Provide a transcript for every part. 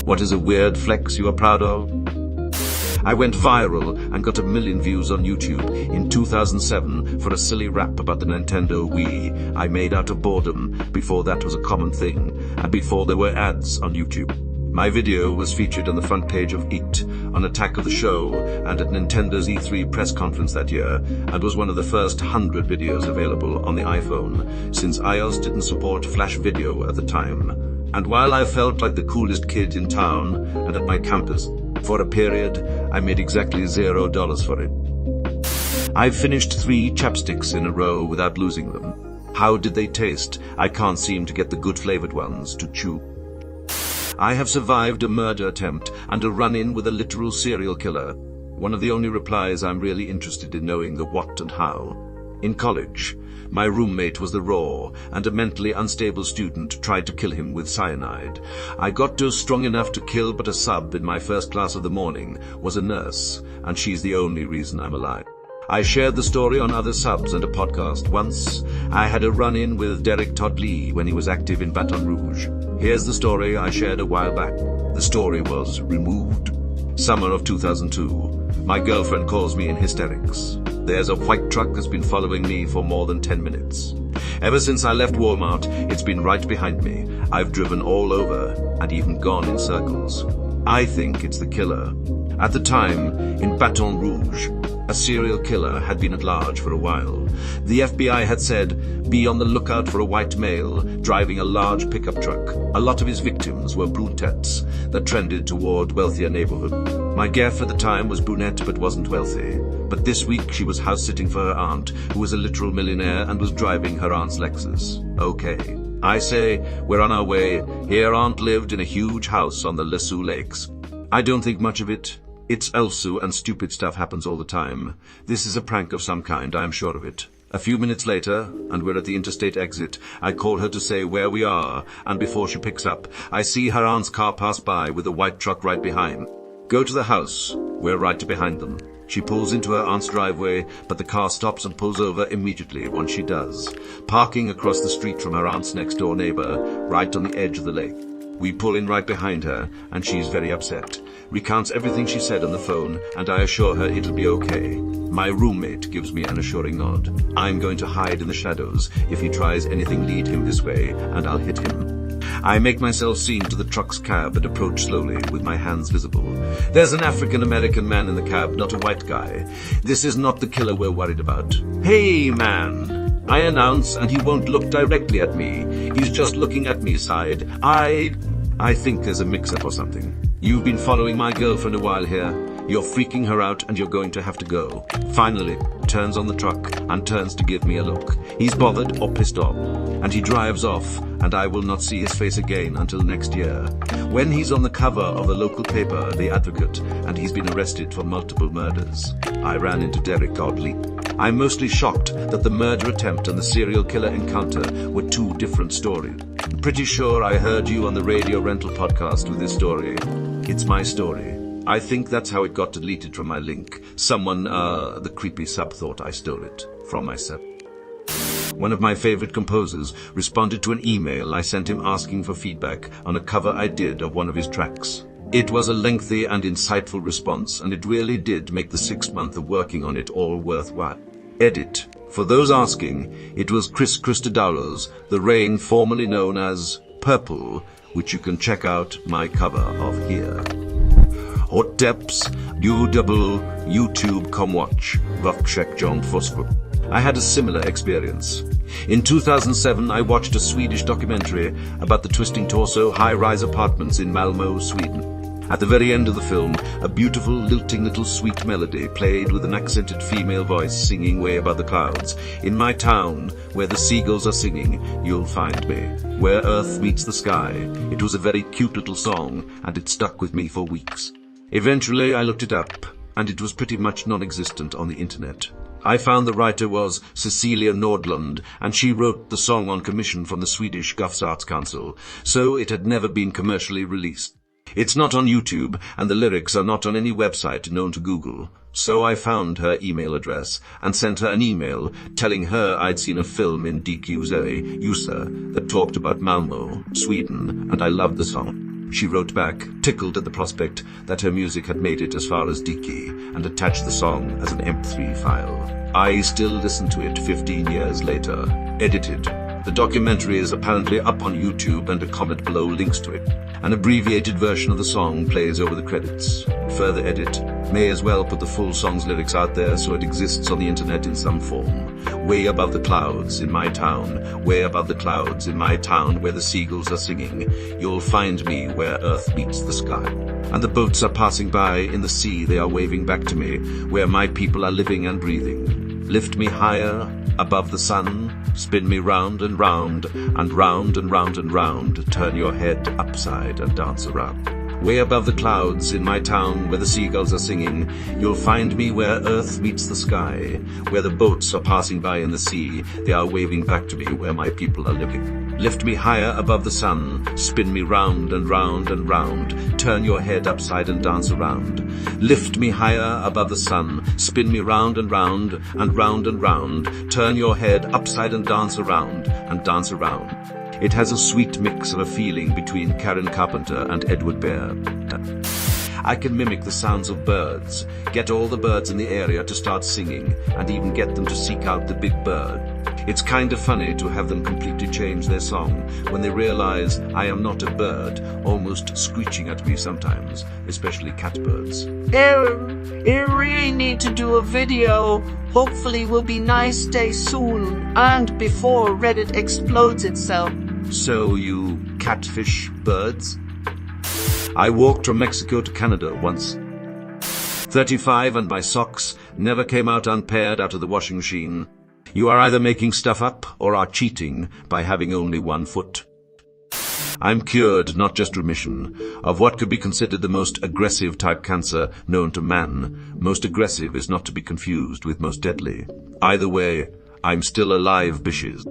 What is a weird flex you are proud of? I went viral and got 1 million views on YouTube in 2007 for a silly rap about the Nintendo Wii I made out of boredom, before that was a common thing, and before there were ads on YouTube. My video was featured on the front page of It, on Attack of the Show, and at Nintendo's E3 press conference that year, and was one of the first 100 videos available on the iPhone, since iOS didn't support Flash Video at the time. And while I felt like the coolest kid in town and at my campus, for a period, I made exactly $0 for it. I've finished 3 chapsticks in a row without losing them. How did they taste? I can't seem to get the good flavored ones to chew. I have survived a murder attempt and a run-in with a literal serial killer. One of the only replies I'm really interested in knowing the what and how. In college, my roommate was the raw, and a mentally unstable student tried to kill him with cyanide. I got dosed strong enough to kill, but a sub in my first class of the morning was a nurse, and she's the only reason I'm alive. I shared the story on other subs and a podcast. Once, I had a run-in with Derek Todd Lee when he was active in Baton Rouge. Here's the story I shared a while back. The story was removed. Summer of 2002. My girlfriend calls me in hysterics. There's a white truck that's been following me for more than 10 minutes. Ever since I left Walmart, it's been right behind me. I've driven all over and even gone in circles. I think it's the killer. At the time, in Baton Rouge, a serial killer had been at large for a while. The FBI had said, be on the lookout for a white male driving a large pickup truck. A lot of his victims were brunettes that trended toward wealthier neighborhood. My gaffe at the time was brunette but wasn't wealthy. But this week she was house-sitting for her aunt, who was a literal millionaire and was driving her aunt's Lexus. Okay. I say, we're on our way. Here aunt lived in a huge house on the Lesu Lakes. I don't think much of it. It's Elsu and stupid stuff happens all the time. This is a prank of some kind, I am sure of it. A few minutes later, and we're at the interstate exit, I call her to say where we are, and before she picks up, I see her aunt's car pass by with a white truck right behind. Go to the house. We're right behind them. She pulls into her aunt's driveway, but the car stops and pulls over immediately once she does, parking across the street from her aunt's next-door neighbor, right on the edge of the lake. We pull in right behind her, and she's very upset. Recounts everything she said on the phone, and I assure her it'll be okay. My roommate gives me an assuring nod. I'm going to hide in the shadows. If he tries anything, lead him this way, and I'll hit him. I make myself seen to the truck's cab and approach slowly, with my hands visible. There's an African-American man in the cab, not a white guy. This is not the killer we're worried about. Hey, man, I announce, and he won't look directly at me. He's just looking at me side. I think there's a mix-up or something. You've been following my girlfriend a while here. You're freaking her out and you're going to have to go. Finally, turns on the truck and turns to give me a look. He's bothered or pissed off, and he drives off, and I will not see his face again until next year, when he's on the cover of the local paper, The Advocate, and he's been arrested for multiple murders. I ran into Derek Todd Lee. I'm mostly shocked that the murder attempt and the serial killer encounter were 2 different stories. Pretty sure I heard you on the radio rental podcast with this story. It's my story. I think that's how it got deleted from my link. Someone, the creepy sub thought I stole it from myself. One of my favorite composers responded to an email I sent him asking for feedback on a cover I did of one of his tracks. It was a lengthy and insightful response, and it really did make the 6 months of working on it all worthwhile. Edit. For those asking, it was Chris Christodoulos, the rain formerly known as Purple, which you can check out my cover of here. Hot depths, new double, YouTube come watch, rough check John Foskrup. I had a similar experience. In 2007, I watched a Swedish documentary about the twisting torso high-rise apartments in Malmö, Sweden. At the very end of the film, a beautiful, lilting little sweet melody played with an accented female voice singing way above the clouds. In my town, where the seagulls are singing, you'll find me. Where earth meets the sky. It was a very cute little song, and it stuck with me for weeks. Eventually, I looked it up, and it was pretty much non-existent on the internet. I found the writer was Cecilia Nordlund, and she wrote the song on commission from the Swedish Gufs Arts Council, so it had never been commercially released. It's not on YouTube, and the lyrics are not on any website known to Google. So I found her email address and sent her an email telling her I'd seen a film in DQZ, USA, that talked about Malmö, Sweden, and I loved the song. She wrote back, tickled at the prospect that her music had made it as far as Dicky, and attached the song as an MP3 file. I still listen to it 15 years later. Edited. The documentary is apparently up on YouTube, and a comment below links to it. An abbreviated version of the song plays over the credits. Further edit. May as well put the full song's lyrics out there so it exists on the internet in some form. Way above the clouds in my town, way above the clouds in my town where the seagulls are singing, you'll find me where earth meets the sky. And the boats are passing by, in the sea they are waving back to me, where my people are living and breathing. Lift me higher above the sun, spin me round and round, and round and round and round, turn your head upside and dance around. Way above the clouds in my town where the seagulls are singing, you'll find me where earth meets the sky, where the boats are passing by in the sea, they are waving back to me where my people are living. Lift me higher above the sun, spin me round and round and round, turn your head upside and dance around. Lift me higher above the sun, spin me round and round and round and round, turn your head upside and dance around and dance around. It has a sweet mix of a feeling between Karen Carpenter and Edward Bear. I can mimic the sounds of birds, get all the birds in the area to start singing, and even get them to seek out the big bird. It's kind of funny to have them completely change their song when they realize I am not a bird, almost screeching at me sometimes, especially catbirds. You really need to do a video. Hopefully will be nice day soon, and before Reddit explodes itself. So you catfish birds? I walked from Mexico to Canada once. 35 and my socks never came out unpaired out of the washing machine. You are either making stuff up or are cheating by having only one foot. I'm cured, not just remission, of what could be considered the most aggressive type cancer known to man. Most aggressive is not to be confused with most deadly. Either way, I'm still alive, bitches.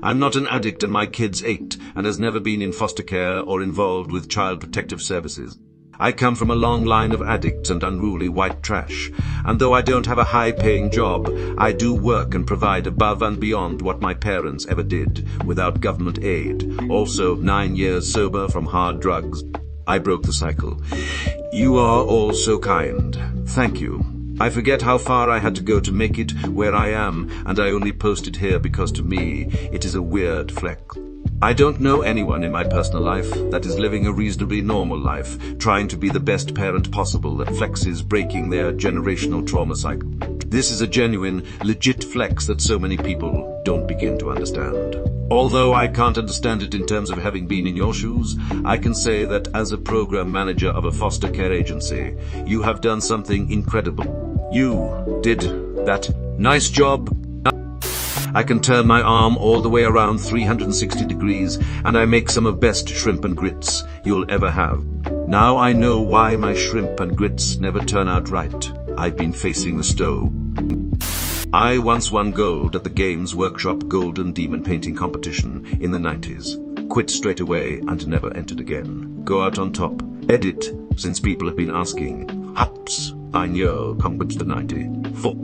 I'm not an addict and my kid's 8 and has never been in foster care or involved with child protective services. I come from a long line of addicts and unruly white trash, and though I don't have a high-paying job, I do work and provide above and beyond what my parents ever did, without government aid. Also, 9 years sober from hard drugs. I broke the cycle. You are all so kind. Thank you. I forget how far I had to go to make it where I am, and I only post it here because to me, it is a weird flex. I don't know anyone in my personal life that is living a reasonably normal life, trying to be the best parent possible that flexes breaking their generational trauma cycle. This is a genuine, legit flex that so many people don't begin to understand. Although I can't understand it in terms of having been in your shoes, I can say that as a program manager of a foster care agency, you have done something incredible. You did that. Nice job. I can turn my arm all the way around 360 degrees, and I make some of best shrimp and grits you'll ever have. Now I know why my shrimp and grits never turn out right. I've been facing the stove. I once won gold at the Games Workshop Golden Demon Painting Competition in the 90s. Quit straight away and never entered again. Go out on top. Edit, since people have been asking. Haps, I know, conquered the 94.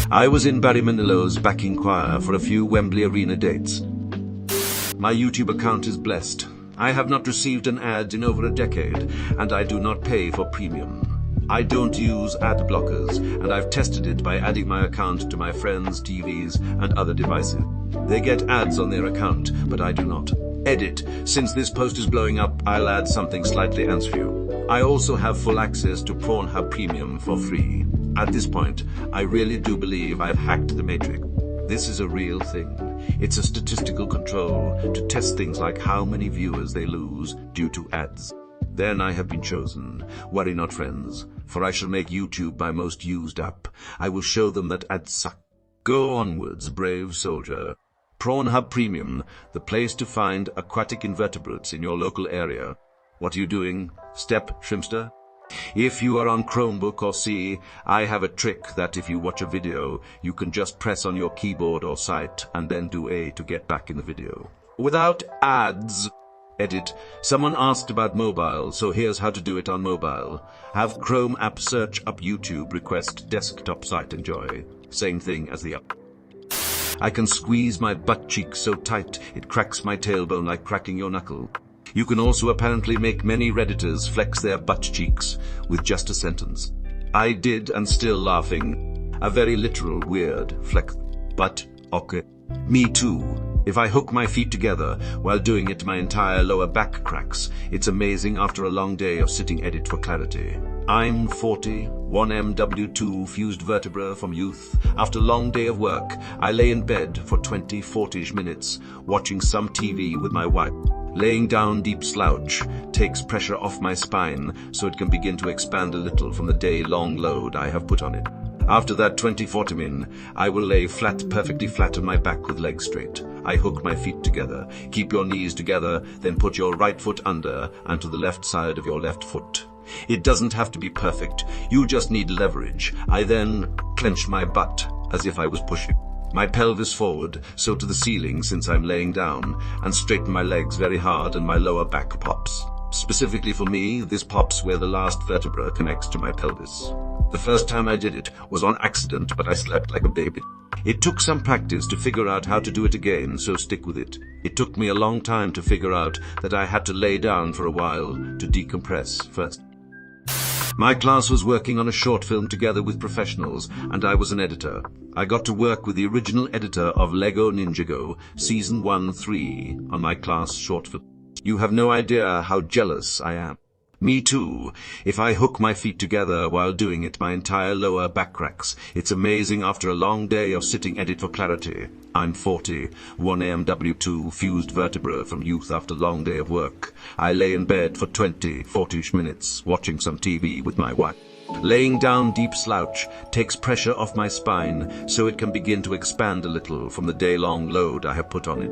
I was in Barry Manilow's backing choir for a few Wembley Arena dates. My YouTube account is blessed. I have not received an ad in over a decade, and I do not pay for premium. I don't use ad blockers, and I've tested it by adding my account to my friends' TVs and other devices. They get ads on their account, but I do not. Edit, since this post is blowing up, I'll add something slightly answer. I also have full access to Pornhub Premium for free. At this point, I really do believe I've hacked the matrix. This is a real thing. It's a statistical control to test things like how many viewers they lose due to ads. Then I have been chosen. Worry not, friends, for I shall make YouTube my most used app. I will show them that ads suck. Go onwards, brave soldier. Pornhub Premium, the place to find aquatic invertebrates in your local area. What are you doing, Step Shrimpster? If you are on Chromebook or C, I have a trick that if you watch a video, you can just press on your keyboard or site and then do A to get back in the video. Without ads. Edit. Someone asked about mobile, so here's how to do it on mobile. Have Chrome app search up YouTube, request desktop site, enjoy. Same thing as the app. I can squeeze my butt cheek so tight it cracks my tailbone like cracking your knuckle. You can also apparently make many Redditors flex their butt cheeks with just a sentence. I did and still laughing. A very literal weird flex. But, okay. Me too. If I hook my feet together while doing it, my entire lower back cracks. It's amazing after a long day of sitting edit for clarity. I'm 40, 1MW2 fused vertebra from youth. After a long day of work, I lay in bed for 40-ish minutes, watching some TV with my wife. Laying down deep slouch takes pressure off my spine so it can begin to expand a little from the day-long load I have put on it. After that 20-40 min, I will lay flat, perfectly flat on my back with legs straight. I hook my feet together. Keep your knees together, then put your right foot under and to the left side of your left foot. It doesn't have to be perfect. You just need leverage. I then clench my butt as if I was pushing my pelvis forward, so to the ceiling since I'm laying down, and straighten my legs very hard and my lower back pops. Specifically for me, this pops where the last vertebra connects to my pelvis. The first time I did it was on accident, but I slept like a baby. It took some practice to figure out how to do it again, so stick with it. It took me a long time to figure out that I had to lay down for a while to decompress first. My class was working on a short film together with professionals, and I was an editor. I got to work with the original editor of Lego Ninjago, Season 1-3, on my class short film. You have no idea how jealous I am. Me too. If I hook my feet together while doing it, my entire lower back cracks. It's amazing after a long day of sitting edit for clarity. I'm 40, 1MW2 fused vertebra from youth after a long day of work. I lay in bed for 40-ish minutes, watching some TV with my wife. Laying down deep slouch takes pressure off my spine so it can begin to expand a little from the day-long load I have put on it.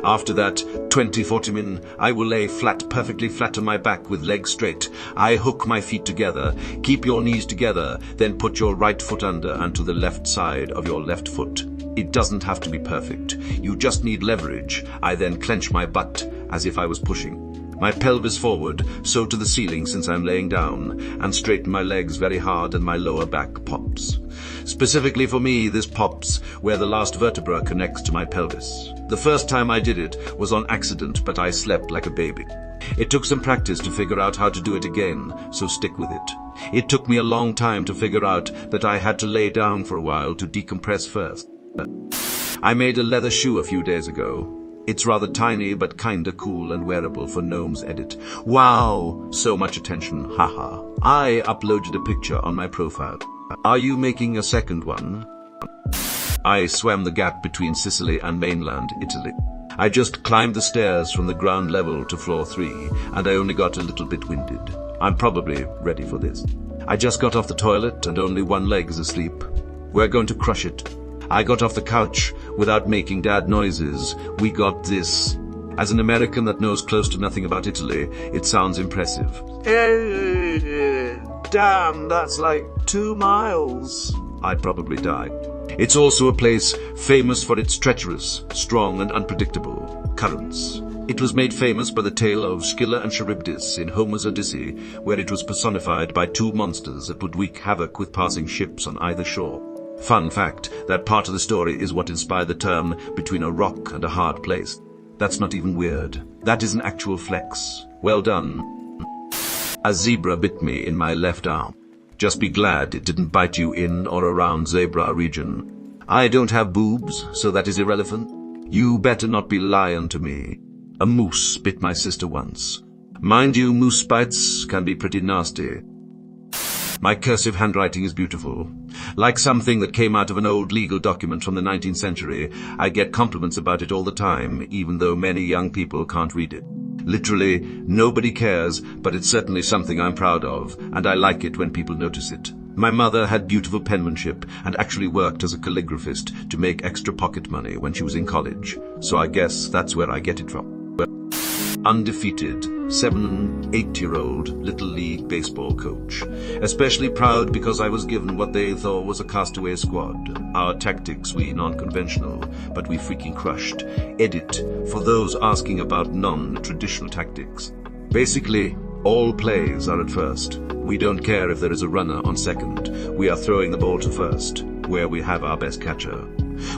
After that 20-40 min, I will lay flat, perfectly flat on my back with legs straight. I hook my feet together. Keep your knees together, then put your right foot under and to the left side of your left foot. It doesn't have to be perfect. You just need leverage. I then clench my butt as if I was pushing my pelvis forward, so to the ceiling since I'm laying down, and straighten my legs very hard and my lower back pops. Specifically for me, this pops where the last vertebra connects to my pelvis. The first time I did it was on accident, but I slept like a baby. It took some practice to figure out how to do it again, so stick with it. It took me a long time to figure out that I had to lay down for a while to decompress first. I made a leather shoe a few days ago. It's rather tiny but kinda cool and wearable for Gnome's edit. Wow, so much attention, haha. I uploaded a picture on my profile. Are you making a second one? I swam the gap between Sicily and mainland Italy. I just climbed the stairs from the ground level to floor 3, and I only got a little bit winded. I'm probably ready for this. I just got off the toilet and only one leg is asleep. We're going to crush it. I got off the couch without making dad noises. We got this. As an American that knows close to nothing about Italy, it sounds impressive. Damn, that's like 2 miles. I'd probably die. It's also a place famous for its treacherous, strong and unpredictable currents. It was made famous by the tale of Scylla and Charybdis in Homer's Odyssey, where it was personified by 2 monsters that would wreak havoc with passing ships on either shore. Fun fact, that part of the story is what inspired the term between a rock and a hard place. That's not even weird. That is an actual flex. Well done. A zebra bit me in my left arm. Just be glad it didn't bite you in or around zebra region. I don't have boobs, so that is irrelevant. You better not be lying to me. A moose bit my sister once. Mind you, moose bites can be pretty nasty. My cursive handwriting is beautiful. Like something that came out of an old legal document from the 19th century, I get compliments about it all the time, even though many young people can't read it. Literally, nobody cares, but it's certainly something I'm proud of, and I like it when people notice it. My mother had beautiful penmanship and actually worked as a calligraphist to make extra pocket money when she was in college, so I guess that's where I get it from. Undefeated 7-8-year-old Little League baseball coach. Especially proud because I was given what they thought was a castaway squad. Our tactics we non-conventional, but we freaking crushed. Edit for those asking about non-traditional tactics. Basically, all plays are at first. We don't care if there is a runner on second. We are throwing the ball to first, where we have our best catcher.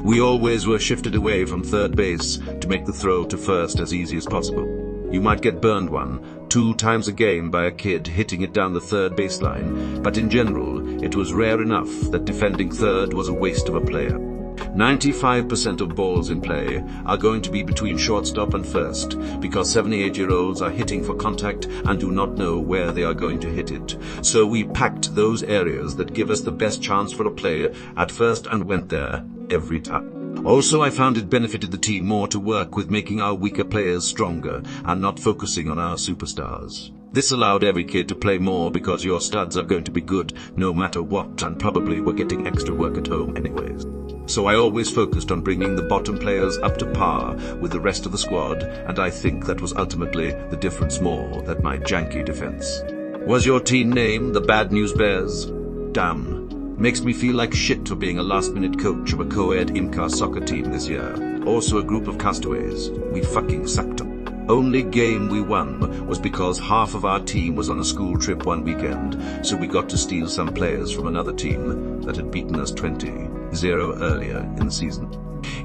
We always were shifted away from third base to make the throw to first as easy as possible. You might get burned 2 times a game by a kid hitting it down the third baseline, but in general, it was rare enough that defending third was a waste of a player. 95% of balls in play are going to be between shortstop and first, because 78-year-olds are hitting for contact and do not know where they are going to hit it. So we packed those areas that give us the best chance for a play at first and went there every time. Also, I found it benefited the team more to work with making our weaker players stronger and not focusing on our superstars. This allowed every kid to play more because your studs are going to be good no matter what, and probably were getting extra work at home anyways. So I always focused on bringing the bottom players up to par with the rest of the squad, and I think that was ultimately the difference more than my janky defense. Was your team named the Bad News Bears? Damn. Makes me feel like shit for being a last-minute coach of a co-ed IMCA soccer team this year. Also a group of castaways. We fucking sucked them. Only game we won was because half of our team was on a school trip one weekend, so we got to steal some players from another team that had beaten us 20-0 earlier in the season.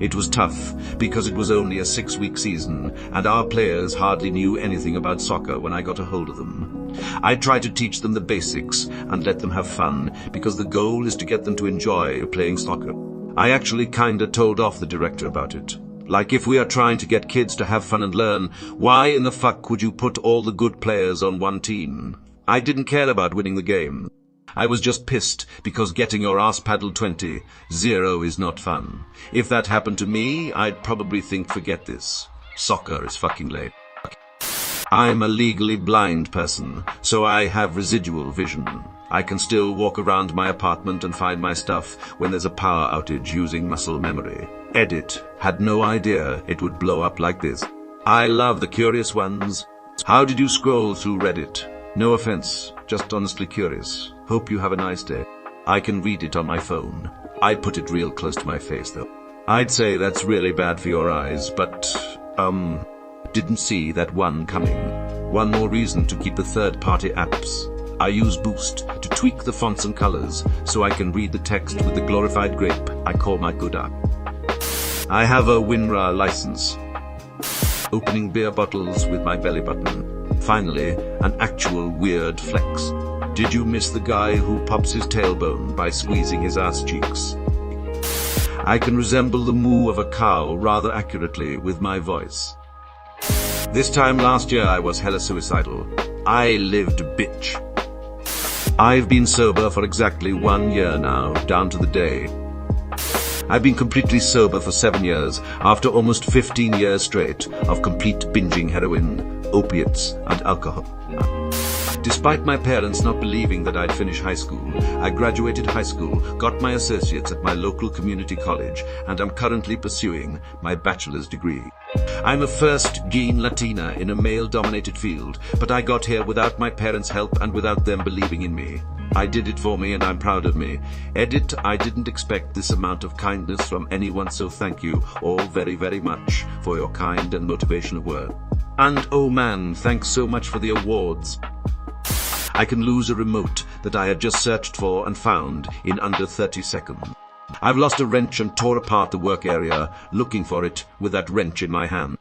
It was tough because it was only a 6-week season and our players hardly knew anything about soccer when I got a hold of them. I tried to teach them the basics and let them have fun because the goal is to get them to enjoy playing soccer. I actually kinda told off the director about it. Like, if we are trying to get kids to have fun and learn, why in the fuck would you put all the good players on one team? I didn't care about winning the game. I was just pissed because getting your ass paddled 20-0 is not fun. If that happened to me, I'd probably think forget this. Soccer is fucking lame. I'm a legally blind person, so I have residual vision. I can still walk around my apartment and find my stuff when there's a power outage using muscle memory. Edit had no idea it would blow up like this. I love the curious ones. How did you scroll through Reddit? No offense, just honestly curious. Hope you have a nice day. I can read it on my phone. I put it real close to my face though. I'd say that's really bad for your eyes, but, didn't see that one coming. One more reason to keep the third-party apps. I use Boost to tweak the fonts and colors so I can read the text with the glorified grape I call my good app. I have a WinRAR license. Opening beer bottles with my belly button. Finally, an actual weird flex. Did you miss the guy who pops his tailbone by squeezing his ass cheeks? I can resemble the moo of a cow rather accurately with my voice. This time last year I was hella suicidal. I lived bitch. I've been sober for exactly 1 year now, down to the day. I've been completely sober for 7 years, after almost 15 years straight of complete binging heroin, opiates, and alcohol. Despite my parents not believing that I'd finish high school, I graduated high school, got my associates at my local community college, and am currently pursuing my bachelor's degree. I'm a first-gen Latina in a male-dominated field, but I got here without my parents' help and without them believing in me. I did it for me and I'm proud of me. Edit, I didn't expect this amount of kindness from anyone, so thank you all very, very much for your kind and motivational words. And oh man, thanks so much for the awards. I can lose a remote that I had just searched for and found in under 30 seconds. I've lost a wrench and tore apart the work area, looking for it with that wrench in my hand.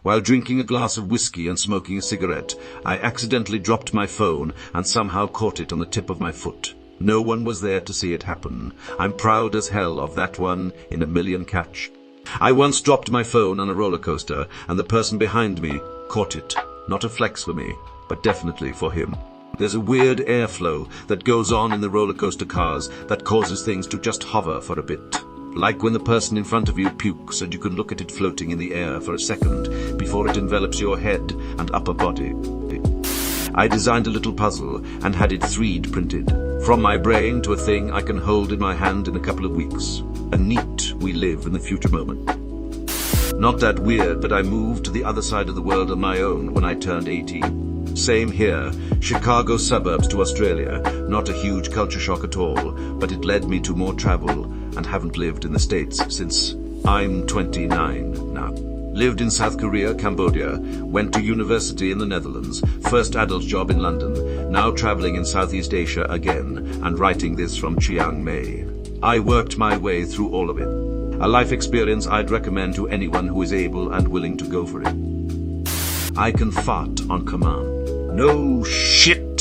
While drinking a glass of whiskey and smoking a cigarette, I accidentally dropped my phone and somehow caught it on the tip of my foot. No one was there to see it happen. I'm proud as hell of that one in a million catch. I once dropped my phone on a roller coaster and the person behind me caught it. Not a flex for me, but definitely for him. There's a weird airflow that goes on in the roller coaster cars that causes things to just hover for a bit. Like when the person in front of you pukes and you can look at it floating in the air for a second before it envelops your head and upper body. I designed a little puzzle and had it 3D printed. From my brain to a thing I can hold in my hand in a couple of weeks. A neat we live in the future moment. Not that weird, but I moved to the other side of the world on my own when I turned 18. Same here, Chicago suburbs to Australia. Not a huge culture shock at all, but it led me to more travel and haven't lived in the States since I'm 29 now. Lived in South Korea, Cambodia, went to university in the Netherlands, first adult job in London, now traveling in Southeast Asia again and writing this from Chiang Mai. I worked my way through all of it. A life experience I'd recommend to anyone who is able and willing to go for it. I can fart on command. No shit